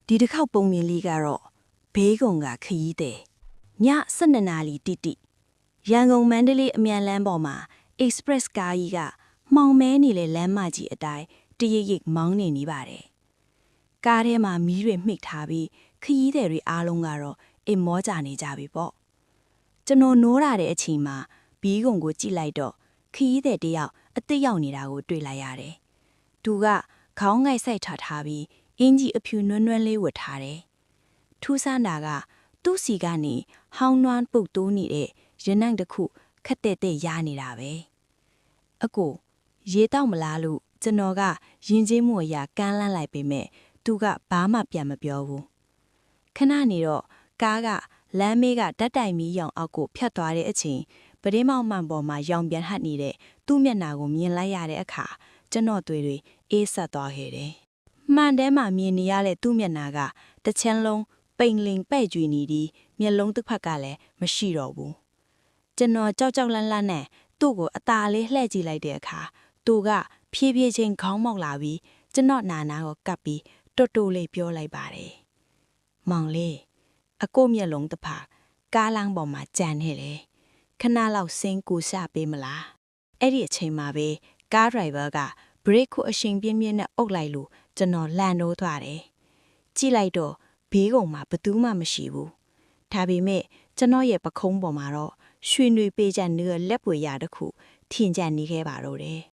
ဒီတစ်ခေါက်ပုံမြင်လေးကတော့ဘေးကုံကခရီးတဲ့ည12နာရီတိရန်ကုန်မန္တလေးအမြန်လမ်းပေါ်မှာ Express ကားကြီးကမှောင်မဲနေလေလမ်းမကြီးအတိုင်းတရိပ်ရိပ်မောင်းနေပါတယ်။ကားထဲမှာမီးတွေမှိတ်ထားပြီးခရီးသည်တွေအားလုံးကတော့အိမ်မောကြနေကြပြီပေါ့။ကျွန်တော်နိုးရတဲ့အချိန်မှာဘေးကုံကိုကြည့်လိုက်တော့ခရီးသည်တယောက်အသက်ရောက်နေတာကိုတွေ့လိုက်ရတယ်။သူကခေါင်းငိုက်ဆိုင်ထားပြီးအင်ကြီးအဖြူနွမ်းနွမ်းလေးဝတ်ထားတယ်။ထူးဆန်းတာကသူ့စီကနေဟောင်းနွမ်းပုတ်တိုးနေတဲ့ရနံ့တစ်ခုခက်တဲ့ရနေတာပဲ။အကိုရေတောက်မလားလို့ကျွန်တော်ကရင်ကျေးမှုအရာကမ်းလှမ်းလိုက်ပေမဲ့သူကဘာမှပြန်မပြောဘူး။ခဏနေတော့ကားကလမ်းမေးကဓာတ်တိုင်မီးရောင်အောက်ကိုဖြတ်သွားတဲ့အချိန်ပဒင်းမောင်မှန်ပေါ်မှာရောင်ပြန်ဟပ်နေတဲ့သူ့မျက်နှာကိုမြင်လိုက်ရတဲ့အခါကျွန်တော်တွေအေးဆက်သွားခဲ့တယ်။မှန်တဲမှာမြင်နေရတဲ့သူ့မျက်နှာကတစ်ချမ်းလုံးပိန်လင်ပဲ့ကြွေနေပြီးမျက်လုံးတစ်ဖက်ကလည်းမရှိတော့ဘူး။ကျွန်တော်ကြောက်လန့်နဲ့သူ့ကိုအသာလေးလှည့်ကြည့်လိုက်တဲ့အခါသူကဖြည်းဖြည်းချင်းခေါင်းမောက်လာပြီးကျွန်တော်နာကိုကပ်ပြီးတိုးလေးပြောလိုက်ပါတယ်။မောင်လေးအကိုမျက်လုံးတစ်ဖက်ကားလမ်းပေါ်မှာကြံနေလေခဏလောက်စင်းကိုရှာပေးမလားအဲ့ဒီအချိန်မှာပဲကားဒရိုင်ဘာကဘရိတ်ကိုအရှင်ပြင်းပြင်းနဲ့အုပ်လိုက်လို့ကျွန်တော်လန့်လို့သွားတယ်ကြည့်လိုက်တော့ဘေးကုံမှာဘသူမှမရှိဘူးဒါပေမဲ့ကျွန်တော်ရဲ့ပခုံးပေါ်မှာတော့ရွှေနွေပေးချက်นื้อလက်ပွေရတစ်ခုထင်ကြနေခဲ့ပါတော့တယ်